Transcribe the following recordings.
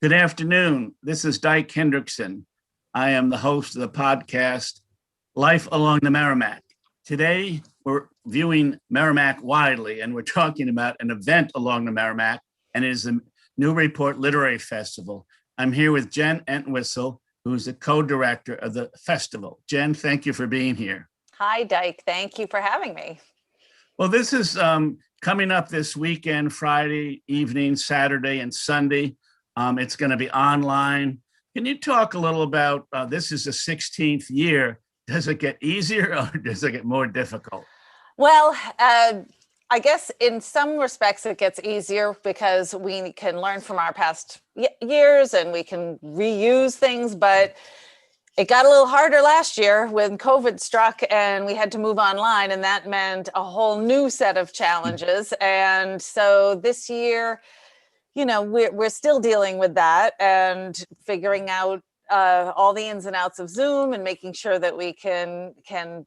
Good afternoon. This is Dyke Hendrickson. I am the host of the podcast, Life Along the Merrimack. Today, we're viewing Merrimack widely, and we're talking about an event along the Merrimack, and it is the Newburyport Literary Festival. I'm here with Jen Entwistle, who's the co-director of the festival. Jen, thank you for being here. Hi, Dyke. Thank you for having me. Well, this is coming up this weekend, Friday evening, Saturday, and Sunday. It's going to be online. Can you talk a little about, this is the 16th year. Does it get easier or does it get more difficult? Well, I guess in some respects it gets easier because we can learn from our past years and we can reuse things, but it got a little harder last year when COVID struck and we had to move online, and that meant a whole new set of challenges. And so this year, you know, we're still dealing with that and figuring out all the ins and outs of Zoom and making sure that we can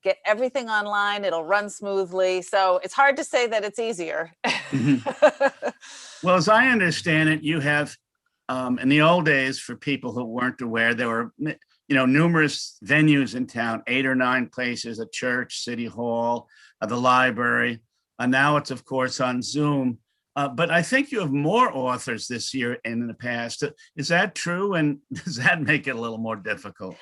get everything online. It'll run smoothly. So it's hard to say that it's easier. Mm-hmm. Well, as I understand it, you have, in the old days, for people who weren't aware, there were, numerous venues in town, 8 or 9 places, a church, city hall, the library. Now it's, of course, on Zoom. But I think you have more authors this year than in the past. Is that true? And does that make it a little more difficult?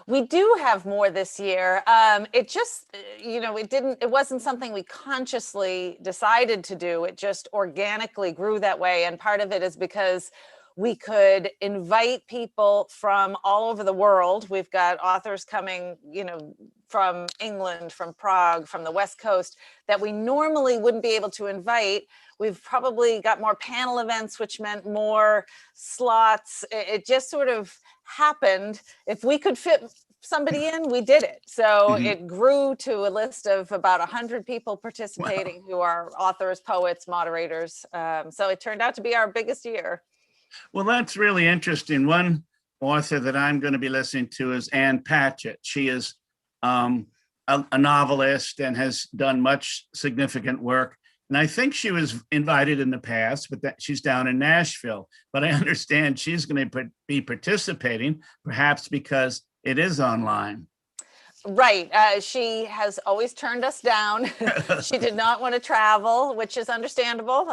We do have more this year. It just, it wasn't something we consciously decided to do. It just organically grew that way. And part of it is because we could invite people from all over the world. We've got authors coming, from England, from Prague, from the West Coast that we normally wouldn't be able to invite. We've probably got more panel events, which meant more slots. It just sort of happened. If we could fit somebody in, we did it. So It grew to a list of about 100 people participating. Wow. Who are authors, poets, moderators. So it turned out to be our biggest year. Well, that's really interesting. One author that I'm going to be listening to is Ann Patchett. She is a novelist and has done much significant work. And I think she was invited in the past, but that she's down in Nashville. But I understand she's going to be participating, perhaps because it is online. Right. She has always turned us down. She did not want to travel, which is understandable.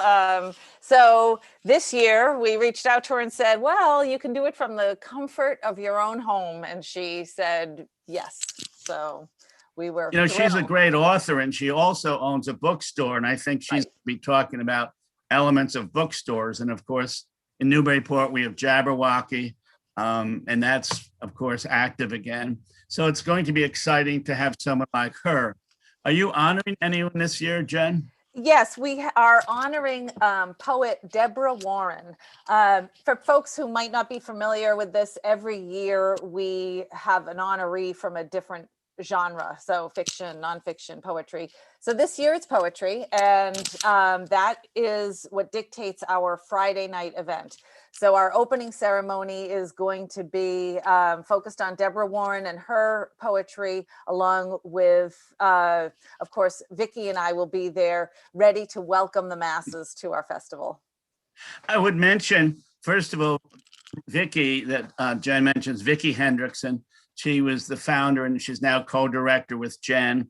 So this year we reached out to her and said, well, you can do it from the comfort of your own home. And she said, yes. So we were thrilled. She's a great author, and she also owns a bookstore. And I think she's going to be talking about elements of bookstores. And of course, in Newburyport, we have Jabberwocky, and that's, of course, active again. So it's going to be exciting to have someone like her. Are you honoring anyone this year, Jen? Yes, we are honoring poet Deborah Warren. For folks who might not be familiar with this, every year we have an honoree from a different genre, so fiction, nonfiction, poetry. So this year it's poetry, and that is what dictates our Friday night event. So our opening ceremony is going to be focused on Deborah Warren and her poetry, along with, of course, Vicki and I will be there ready to welcome the masses to our festival. I would mention, first of all, Vicki, that Jen mentions, Dyke Hendrickson. She was the founder and she's now co-director with Jen.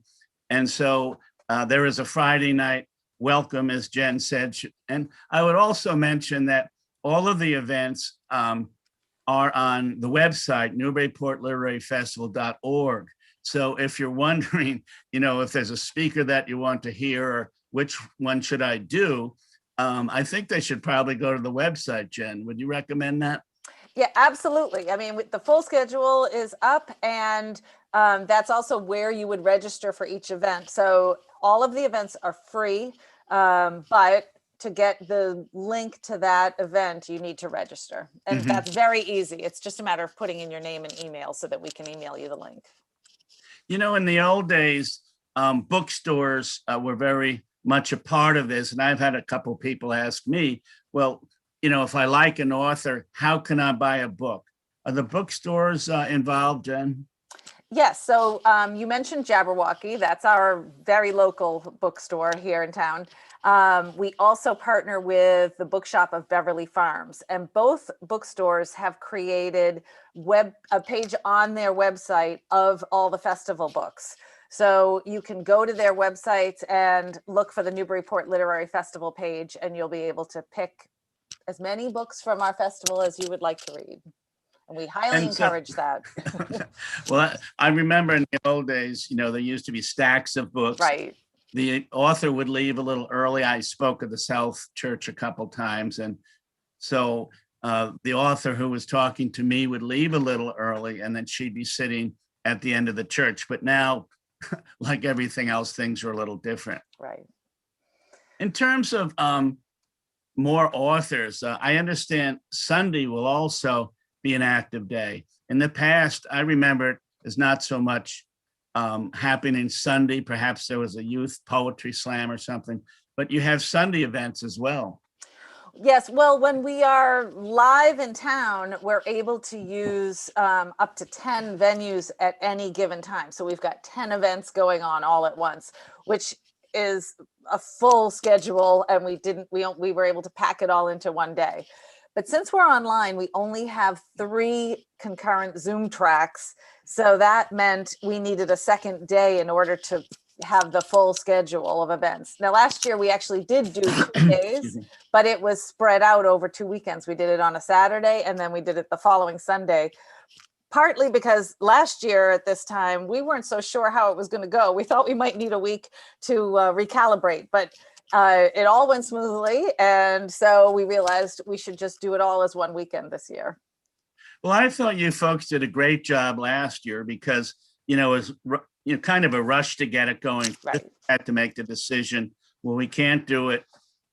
And so there is a Friday night welcome, as Jen said. And I would also mention that all of the events are on the website, Newburyportliteraryfestival.org. So if you're wondering, if there's a speaker that you want to hear or which one should I do, I think they should probably go to the website, Jen. Would you recommend that? Yeah, absolutely. I mean, the full schedule is up, and that's also where you would register for each event. So all of the events are free, but to get the link to that event, you need to register. And that's very easy. It's just a matter of putting in your name and email so that we can email you the link. In the old days, bookstores were very much a part of this. And I've had a couple people ask me, well, if I like an author, how can I buy a book? Are the bookstores involved, Jen? Yes. So you mentioned Jabberwocky. That's our very local bookstore here in town. We also partner with the Bookshop of Beverly Farms, and both bookstores have created a page on their website of all the festival books. So you can go to their websites and look for the Newburyport Literary Festival page, and you'll be able to pick as many books from our festival as you would like to read. And we highly And so, encourage that. well, I remember in the old days, there used to be stacks of books. Right. The author would leave a little early. I spoke at the South Church a couple times, and so the author who was talking to me would leave a little early, and then she'd be sitting at the end of the church. But now, like everything else, things are a little different. Right. In terms of more authors, I understand Sunday will also be an active day. In the past, I remember it as not so much happening Sunday. Perhaps there was a youth poetry slam or something, but you have Sunday events as well. Yes, well, when we are live in town, we're able to use up to 10 venues at any given time. So we've got 10 events going on all at once, which is a full schedule, and we were able to pack it all into one day. But since we're online, we only have 3 concurrent Zoom tracks. So that meant we needed a second day in order to have the full schedule of events. Now, last year we actually did do 2 days, but it was spread out over 2 weekends. We did it on a Saturday, and then we did it the following Sunday, partly because last year at this time, we weren't so sure how it was going to go. We thought we might need a week to recalibrate, but it all went smoothly. And so we realized we should just do it all as one weekend this year. Well, I thought you folks did a great job last year because, it was kind of a rush to get it going. Right. Had to make the decision, well, we can't do it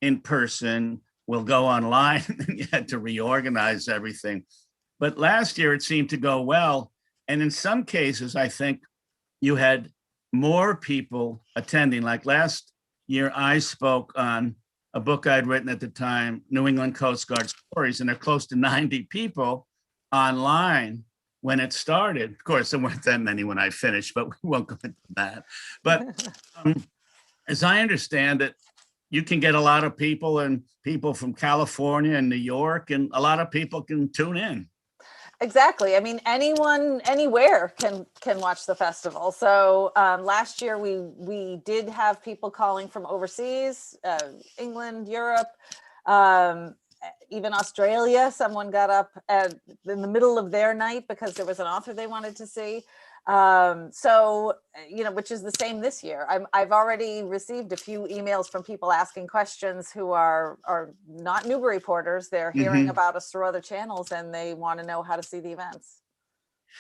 in person, we'll go online. And you had to reorganize everything. But last year it seemed to go well. And in some cases, I think you had more people attending. Like last year, I spoke on a book I'd written at the time, New England Coast Guard Stories, and there are close to 90 people online when it started. Of course, there weren't that many when I finished, but we won't go into that. But as I understand it, you can get a lot of people, and people from California and New York, and a lot of people can tune in. Exactly. I mean, anyone, anywhere can watch the festival. So last year we did have people calling from overseas, England, Europe, even Australia. Someone got up in the middle of their night because there was an author they wanted to see. So, which is the same this year. I've already received a few emails from people asking questions who are not Newburyporters. They're hearing about us through other channels, and they want to know how to see the events.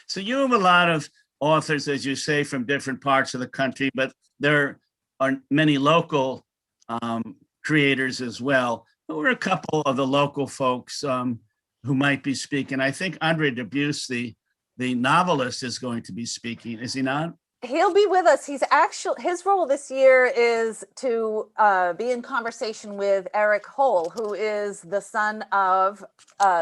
So you have a lot of authors, as you say, from different parts of the country, but there are many local creators as well. Who are a couple of the local folks who might be speaking? I think Andre Dubus, the novelist, is going to be speaking, is he not? He'll be with us. His role this year is to be in conversation with Eric Hole, who is the son of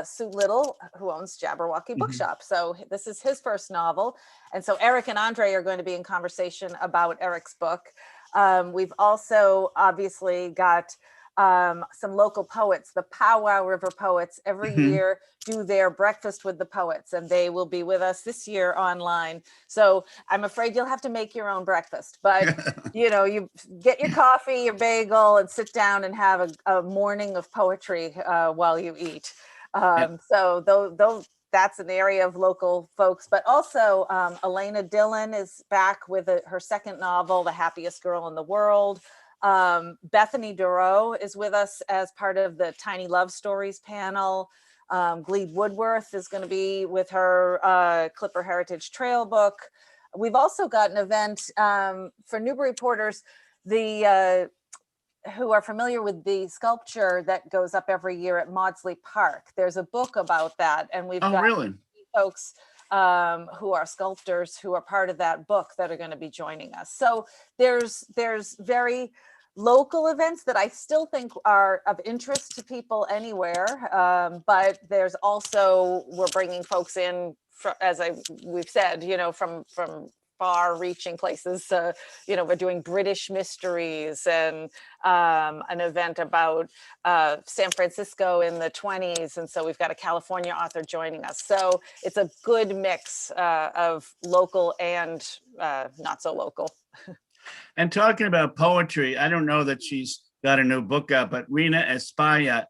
Sue Little, who owns Jabberwocky Bookshop. So this is his first novel. And so Eric and Andre are going to be in conversation about Eric's book. We've also obviously got some local poets. The Powwow River Poets every year do their breakfast with the poets, and they will be with us this year online. So I'm afraid you'll have to make your own breakfast, but you get your coffee, your bagel, and sit down and have a morning of poetry while you eat. So that's an area of local folks, but also Elena Dillon is back with her second novel, The Happiest Girl in the World. Bethany Duro is with us as part of the Tiny Love Stories panel. Gleed Woodworth is going to be with her Clipper Heritage Trail book. We've also got an event for Newburyporters, who are familiar with the sculpture that goes up every year at Maudsley Park. There's a book about that, and we've got folks who are sculptors who are part of that book that are going to be joining us. So there's very local events that I still think are of interest to people anywhere. But there's also, we're bringing folks in, we've said, from far-reaching places. We're doing British mysteries and an event about San Francisco in the 20s. And so we've got a California author joining us. So it's a good mix of local and not so local. And talking about poetry, I don't know that she's got a new book out, but Rina Espaillat,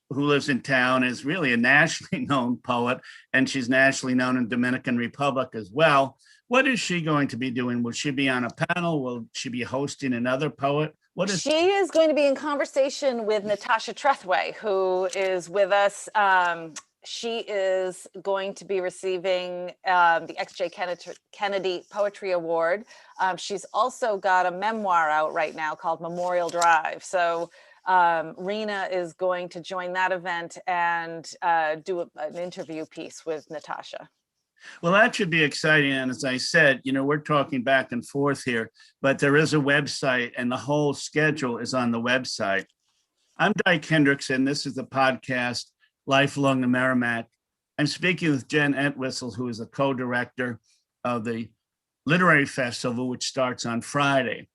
who lives in town, is really a nationally known poet, and she's nationally known in Dominican Republic as well. What is she going to be doing? Will she be on a panel? Will she be hosting another poet? She is going to be in conversation with Natasha Trethway, who is with us. She is going to be receiving the XJ Kennedy Poetry Award. She's also got a memoir out right now called Memorial Drive. So Rena is going to join that event and do an interview piece with Natasha. Well, that should be exciting. And as I said, we're talking back and forth here, but there is a website and the whole schedule is on the website. I'm Dyke Hendrickson. This is the podcast, Life Along the Merrimack. I'm speaking with Jen Entwistle, who is the co-director of the Literary Festival, which starts on Friday.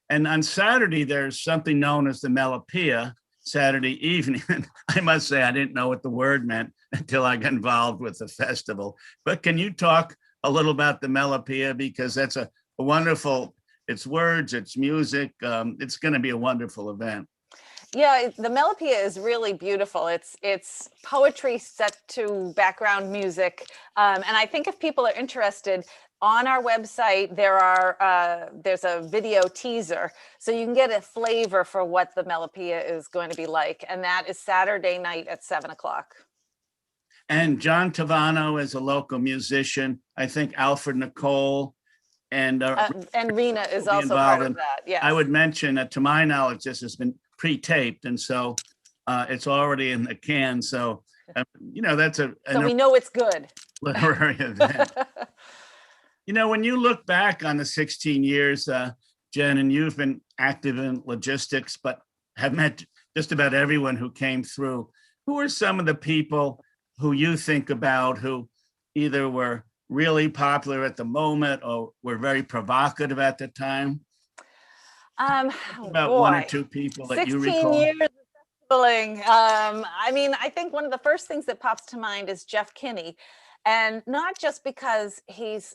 And on Saturday, there's something known as the Melopea, Saturday evening. I must say, I didn't know what the word meant until I got involved with the festival. But can you talk a little about the Melopea? Because that's a wonderful, it's words, it's music. It's going to be a wonderful event. Yeah, the Melopea is really beautiful. It's poetry set to background music. And I think if people are interested, on our website, there's a video teaser, so you can get a flavor for what the Melopea is going to be like. And that is Saturday night at 7:00. And John Tavano is a local musician. I think Alfred Nicole and Rena is also part of that. Yes. I would mention that, to my knowledge, this has been pre-taped, and so it's already in the can. So that's so we know it's good. Literary event. When you look back on the 16 years, Jen, and you've been active in logistics, but have met just about everyone who came through, who are some of the people who you think about who either were really popular at the moment or were very provocative at the time? About one or two people that you recall. 16 years of festivaling. I think one of the first things that pops to mind is Jeff Kinney, and not just because he's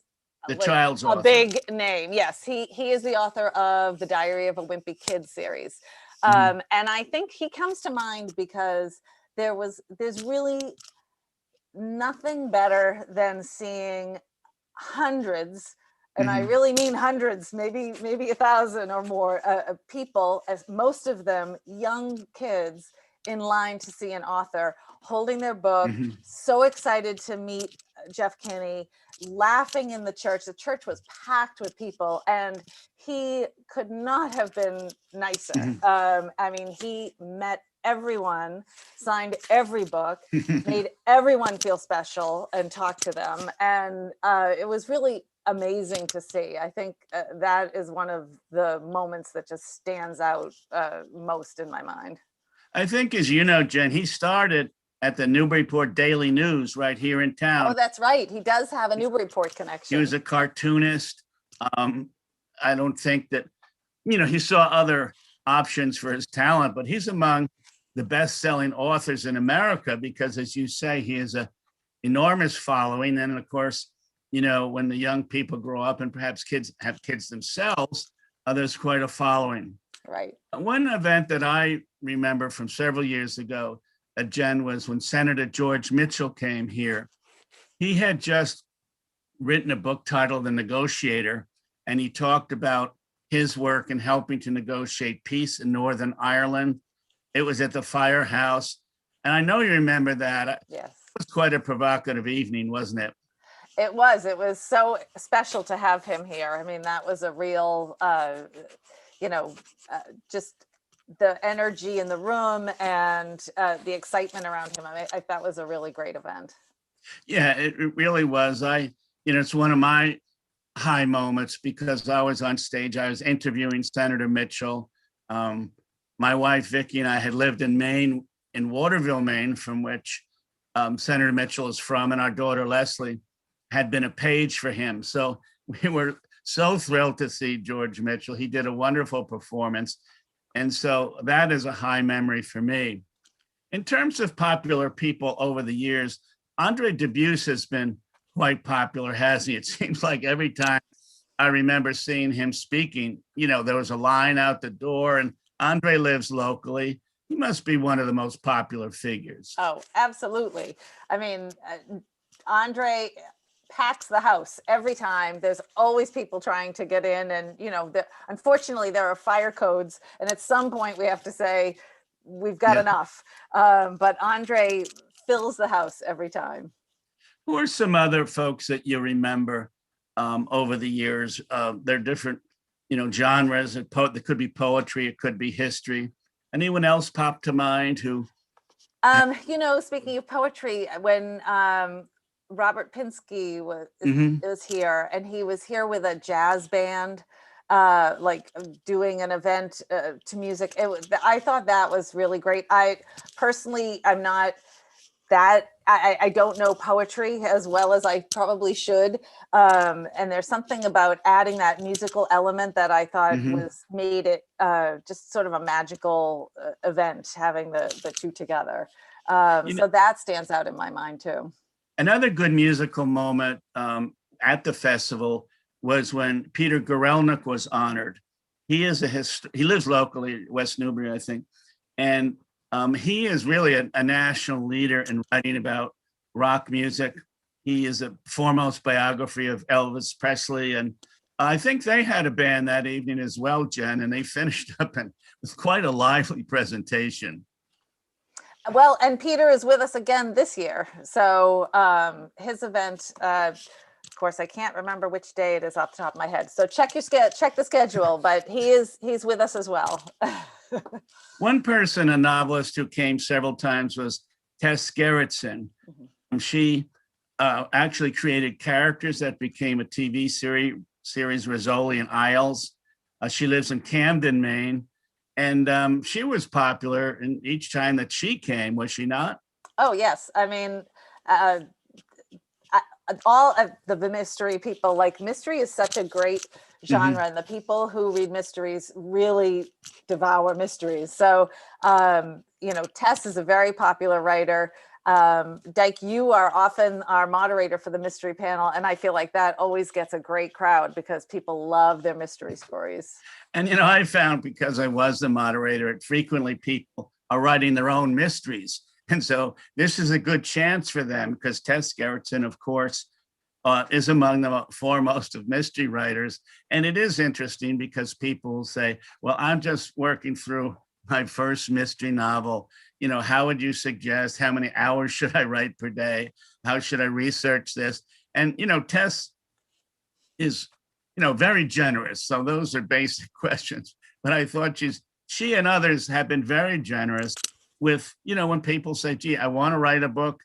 the child's author. A big name. Yes, he is the author of the Diary of a Wimpy Kid series. And I think he comes to mind because there's really nothing better than seeing hundreds, and I really mean hundreds, maybe 1,000 or more people, as most of them young kids, in line to see an author holding their book, so excited to meet Jeff Kinney, laughing in the church. The church was packed with people, and he could not have been nicer. He met everyone, signed every book, made everyone feel special and talked to them. And it was really amazing to see. I think that is one of the moments that just stands out most in my mind. I think, as you know, Jen, he started at the Newburyport Daily News right here in town. Oh, that's right. He does have a Newburyport connection. He was a cartoonist. I don't think that, he saw other options for his talent, but he's among the best-selling authors in America because, as you say, he has an enormous following. And of course, when the young people grow up and perhaps kids have kids themselves, there's quite a following. Right. One event that I remember from several years ago, Jen, was when Senator George Mitchell came here. He had just written a book titled The Negotiator, and he talked about his work in helping to negotiate peace in Northern Ireland. It was at the Firehouse, and I know you remember that. Yes. It was quite a provocative evening, wasn't it? It was. It was so special to have him here. That was a real, just the energy in the room and the excitement around him. I thought was a really great event. Yeah, it really was. It's one of my high moments because I was on stage. I was interviewing Senator Mitchell. My wife, Vicki, and I had lived in Maine, in Waterville, Maine, from which Senator Mitchell is from, and our daughter, Leslie, had been a page for him. So we were so thrilled to see George Mitchell. He did a wonderful performance. And so that is a high memory for me. In terms of popular people over the years, Andre Dubus has been quite popular, hasn't he? It seems like every time I remember seeing him speaking, there was a line out the door, and Andre lives locally. He must be one of the most popular figures. Oh, absolutely. I mean, Andre packs the house every time. There's always people trying to get in, and unfortunately there are fire codes, and at some point we have to say we've got enough. But Andre fills the house every time. Who are some other folks that you remember over the years? They're different, genres. There could be poetry, it could be history. Anyone else pop to mind who? Speaking of poetry, when Robert Pinsky was here, and he was here with a jazz band, doing an event to music. I thought that was really great. I personally, I'm not that, I don't know poetry as well as I probably should. And there's something about adding that musical element that I thought made it just sort of a magical event, having the two together. So that stands out in my mind too. Another good musical moment at the festival was when Peter Gurelnik was honored. He lives locally, West Newbury, I think. And he is really a national leader in writing about rock music. He is a foremost biography of Elvis Presley. And I think they had a band that evening as well, Jen, and they finished up with quite a lively presentation. Well, and Peter is with us again this year. So his event, of course, I can't remember which day it is off the top of my head. So check the schedule, but he's with us as well. One person, a novelist who came several times, was Tess Gerritsen. She actually created characters that became a TV series, Rizzoli and Isles. She lives in Camden, Maine. And she was popular in each time that she came, was she not? Oh, yes. I mean, all of the mystery people, mystery is such a great genre, and the people who read mysteries really devour mysteries. So, Tess is a very popular writer. Dyke, you are often our moderator for the mystery panel, and I feel like that always gets a great crowd because people love their mystery stories. And, I found, because I was the moderator, frequently people are writing their own mysteries. And so this is a good chance for them, because Tess Gerritsen, of course, is among the foremost of mystery writers. And it is interesting because people say, well, I'm just working through my first mystery novel. How would you suggest? How many hours should I write per day? How should I research this? And, Tess is, very generous. So those are basic questions. But I thought she and others have been very generous with, when people say, gee, I want to write a book.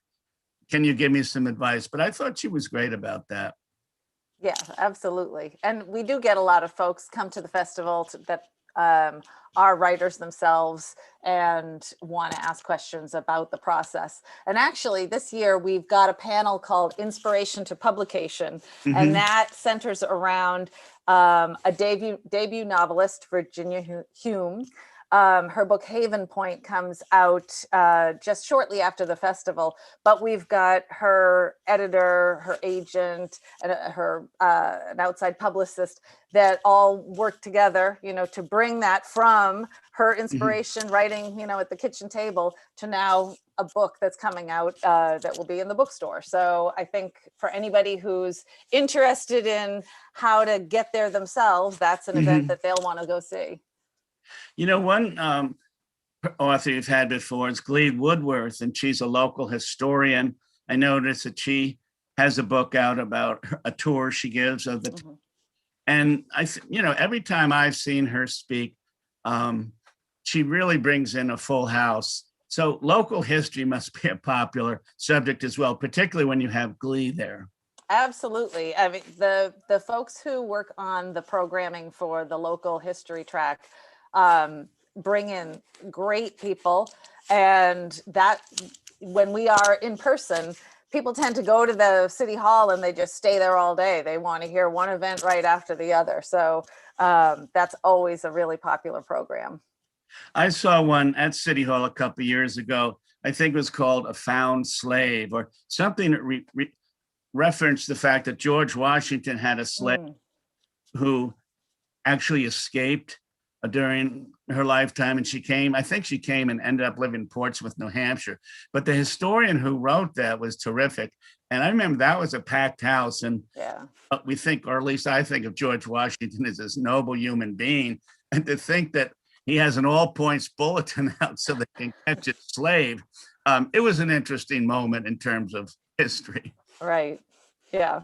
Can you give me some advice? But I thought she was great about that. Yeah, absolutely. And we do get a lot of folks come to the festival that are writers themselves and want to ask questions about the process. And actually, this year we've got a panel called Inspiration to Publication, and that centers around a debut novelist, Virginia Hume. Her book Haven Point comes out just shortly after the festival, but we've got her editor, her agent, and an outside publicist that all work together, to bring that from her inspiration writing, at the kitchen table to now a book that's coming out that will be in the bookstore. So I think for anybody who's interested in how to get there themselves, that's an event that they'll want to go see. One author you've had before is Gleed Woodworth, and she's a local historian. I noticed that she has a book out about a tour she gives of the and every time I've seen her speak, she really brings in a full house. So local history must be a popular subject as well, particularly when you have Glee there. Absolutely. I mean, the folks who work on the programming for the local history track bring in great people, and that when we are in person, people tend to go to the city hall and they just stay there all day. They want to hear one event right after the other. So that's always a really popular program. I saw one at City Hall a couple of years ago. I think it was called A Found Slave or something that referenced the fact that George Washington had a slave who actually escaped during her lifetime. And I think she came and ended up living in Portsmouth, New Hampshire. But the historian who wrote that was terrific. And I remember that was a packed house. And we think, or at least I think of George Washington as this noble human being. And to think that he has an all points bulletin out so they can catch a slave. It was an interesting moment in terms of history. Right. Yeah.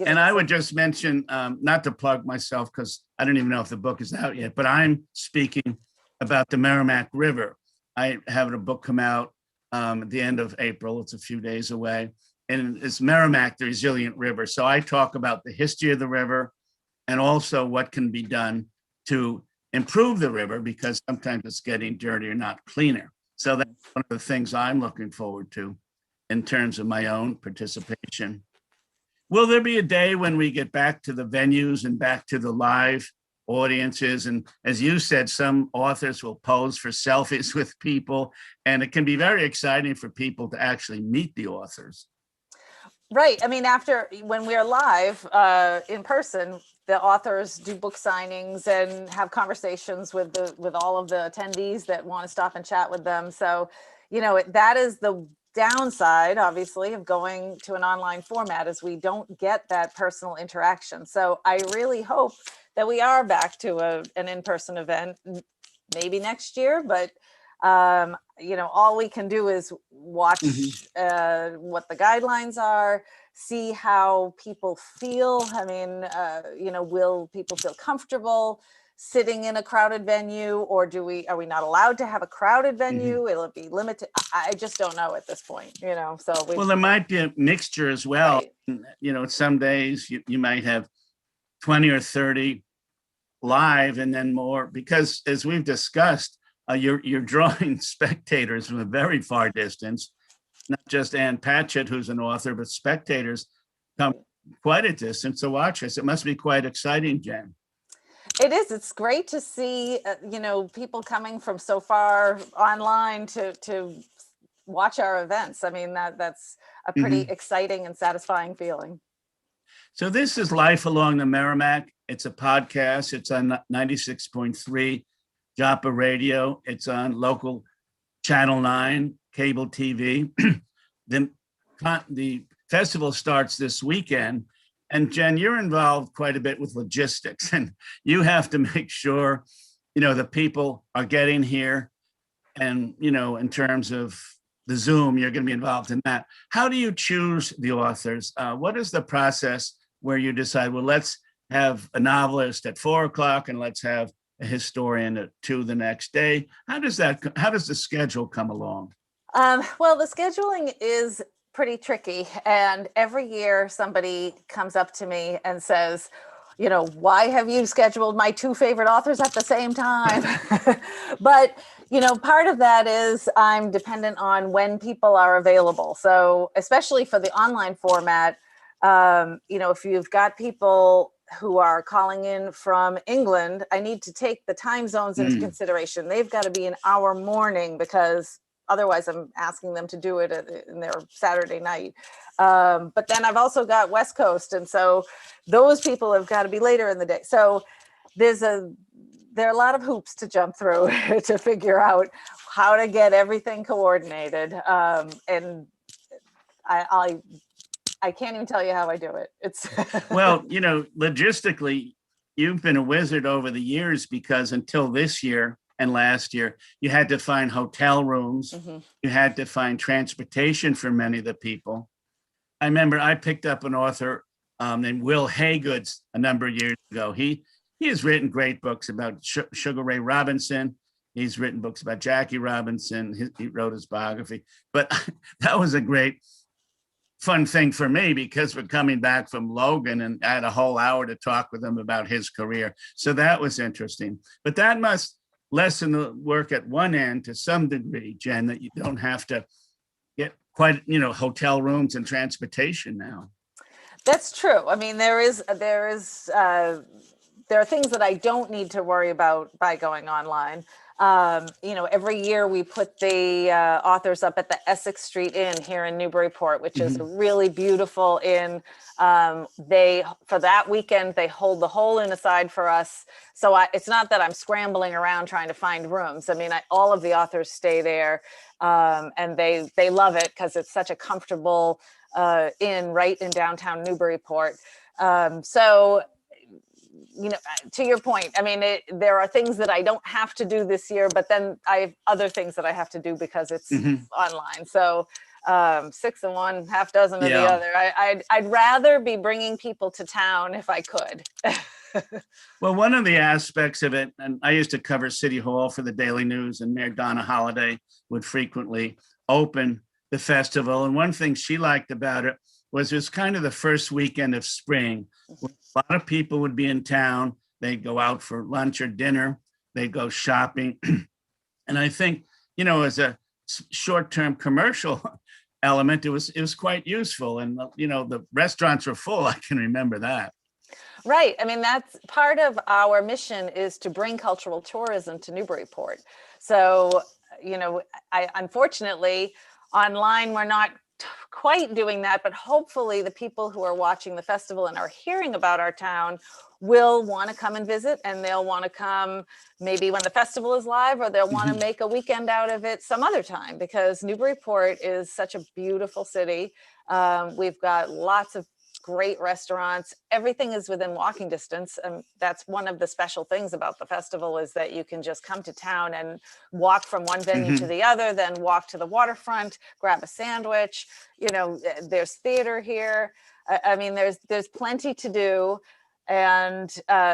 And I would just mention, not to plug myself, because I don't even know if the book is out yet, but I'm speaking about the Merrimack River. I have a book come out at the end of April. It's a few days away. And it's Merrimack, the Resilient River. So I talk about the history of the river and also what can be done to improve the river, because sometimes it's getting dirtier, not cleaner. So that's one of the things I'm looking forward to in terms of my own participation. Will there be a day when we get back to the venues and back to the live audiences? And as you said, some authors will pose for selfies with people, and it can be very exciting for people to actually meet the authors. Right. I mean, when we're live in person, the authors do book signings and have conversations with all of the attendees that want to stop and chat with them. So, that is the downside, obviously, of going to an online format, is we don't get that personal interaction. So I really hope that we are back to an in-person event, maybe next year, but all we can do is watch what the guidelines are, see how people feel. I mean, will people feel comfortable sitting in a crowded venue, or are we not allowed to have a crowded venue? Will it be limited? I just don't know at this point, so well, there might be a mixture as well. Right. Some days you might have 20 or 30 live and then more, because as we've discussed, you're drawing spectators from a very far distance, not just Ann Patchett, who's an author, but spectators come quite a distance to watch us. It must be quite exciting, Jen. It is. It's great to see, people coming from so far online to watch our events. I mean, that's a pretty exciting and satisfying feeling. So this is Life Along the Merrimack. It's a podcast. It's on 96.3 Joppa Radio. It's on local Channel 9, cable TV. The festival starts this weekend. And Jen, you're involved quite a bit with logistics, and you have to make sure, the people are getting here. And, in terms of the Zoom, you're going to be involved in that. How do you choose the authors? What is the process where you decide, well, let's have a novelist at 4:00 and let's have a historian at 2 the next day? How does the schedule come along? Well, the scheduling is pretty tricky. And every year somebody comes up to me and says, why have you scheduled my 2 favorite authors at the same time? But, part of that is I'm dependent on when people are available. So especially for the online format, if you've got people who are calling in from England, I need to take the time zones into consideration. They've got to be in our morning, because otherwise I'm asking them to do it in their Saturday night. But then I've also got West Coast. And so those people have got to be later in the day. So there are a lot of hoops to jump through to figure out how to get everything coordinated. And I can't even tell you how I do it. It's well, logistically, you've been a wizard over the years, because until this year and last year, you had to find hotel rooms. You had to find transportation for many of the people. I remember I picked up an author named Will Haygoods a number of years ago. He has written great books about Sugar Ray Robinson. He's written books about Jackie Robinson. He wrote his biography. But that was a great fun thing for me, because we're coming back from Logan and I had a whole hour to talk with him about his career. So that was interesting. But that must lessen the work at one end to some degree, Jen, that you don't have to get quite, hotel rooms and transportation now. That's true. I mean, there are things that I don't need to worry about by going online. Every year we put the authors up at the Essex Street Inn here in Newburyport, which is a really beautiful inn. For that weekend, they hold the whole inn aside for us. So it's not that I'm scrambling around trying to find rooms. I mean, all of the authors stay there, and they love it because it's such a comfortable inn right in downtown Newburyport. So to your point, I mean, there are things that I don't have to do this year, but then I have other things that I have to do because it's online. So 6 of one, half dozen of the other. I'd rather be bringing people to town if I could. Well, one of the aspects of it, and I used to cover City Hall for the Daily News, and Mayor Donna Holliday would frequently open the festival. And one thing she liked about it was kind of the first weekend of spring. A lot of people would be in town. They'd go out for lunch or dinner. They'd go shopping. And I think, as a short-term commercial element, it was quite useful. And, the restaurants were full. I can remember that. Right. I mean, that's part of our mission, is to bring cultural tourism to Newburyport. So, unfortunately, online, we're not quite doing that, but hopefully the people who are watching the festival and are hearing about our town will want to come and visit, and they'll want to come maybe when the festival is live, or they'll want to make a weekend out of it some other time, because Newburyport is such a beautiful city. We've got lots of great restaurants. Everything is within walking distance. And that's one of the special things about the festival, is that you can just come to town and walk from one venue to the other, then walk to the waterfront, grab a sandwich. There's theater here. I mean, there's plenty to do. And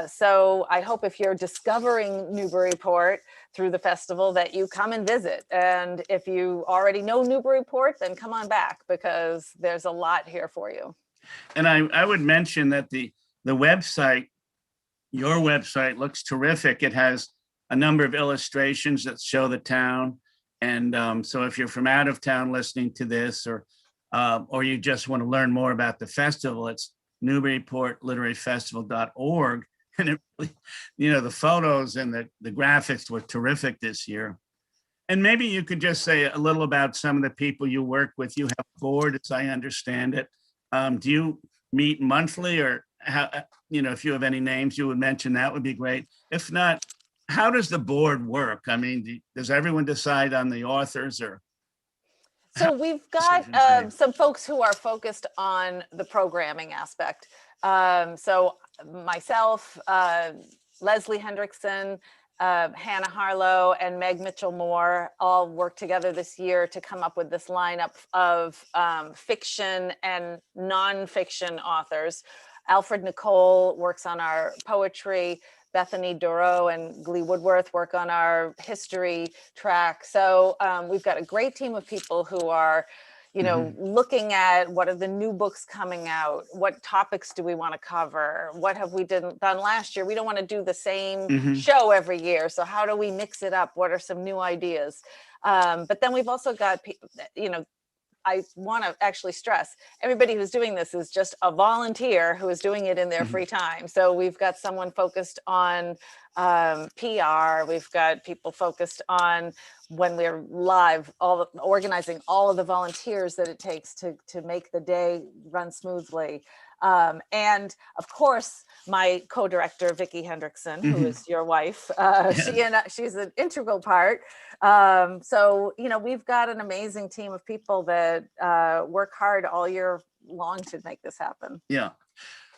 so I hope if you're discovering Newburyport through the festival, that you come and visit. And if you already know Newburyport, then come on back, because there's a lot here for you. And I would mention that the website, your website, looks terrific. It has a number of illustrations that show the town. And so if you're from out of town listening to this, or you just want to learn more about the festival, it's NewburyportLiteraryFestival.org. And it really, the photos and the graphics were terrific this year. And maybe you could just say a little about some of the people you work with. You have a board, as I understand it. Do you meet monthly, or how, if you have any names you would mention, that would be great. If not, how does the board work? I mean, does everyone decide on the authors, or? So we've got some folks who are focused on the programming aspect. So myself, Leslie Hendrickson, Hannah Harlow, and Meg Mitchell-Moore all worked together this year to come up with this lineup of fiction and nonfiction authors. Alfred Nicole works on our poetry. Bethany Dorough and Glee Woodworth work on our history track. So we've got a great team of people who are looking at what are the new books coming out, what topics do we want to cover, what have we done last year. We don't want to do the same show every year, so how do we mix it up? What are some new ideas? But then we've also got, I want to actually stress, everybody who's doing this is just a volunteer who is doing it in their free time. So we've got someone focused on PR. We've got people focused on, when we're live, organizing all of the volunteers that it takes to make the day run smoothly. And of course, my co-director, Vicki Hendrickson, who is your wife, she's an integral part. So, we've got an amazing team of people that work hard all year long to make this happen. Yeah.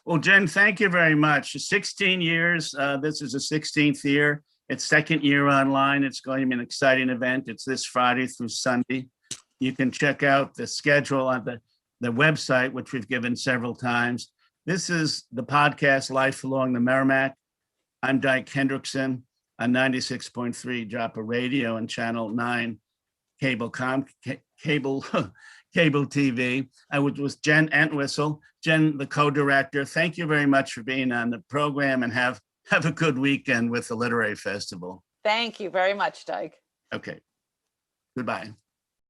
Well, Jen, thank you very much. 16 years. This is the 16th year. It's second year online. It's going to be an exciting event. It's this Friday through Sunday. You can check out the schedule on the website, which we've given several times. This is the podcast, Life Along the Merrimack. I'm Dyke Hendrickson on 96.3 Joppa Radio and Channel 9 cable TV. I was with Jen Entwistle. Jen, the co-director. Thank you very much for being on the program, and have a good weekend with the Literary Festival. Thank you very much, Dyke. Okay. Goodbye.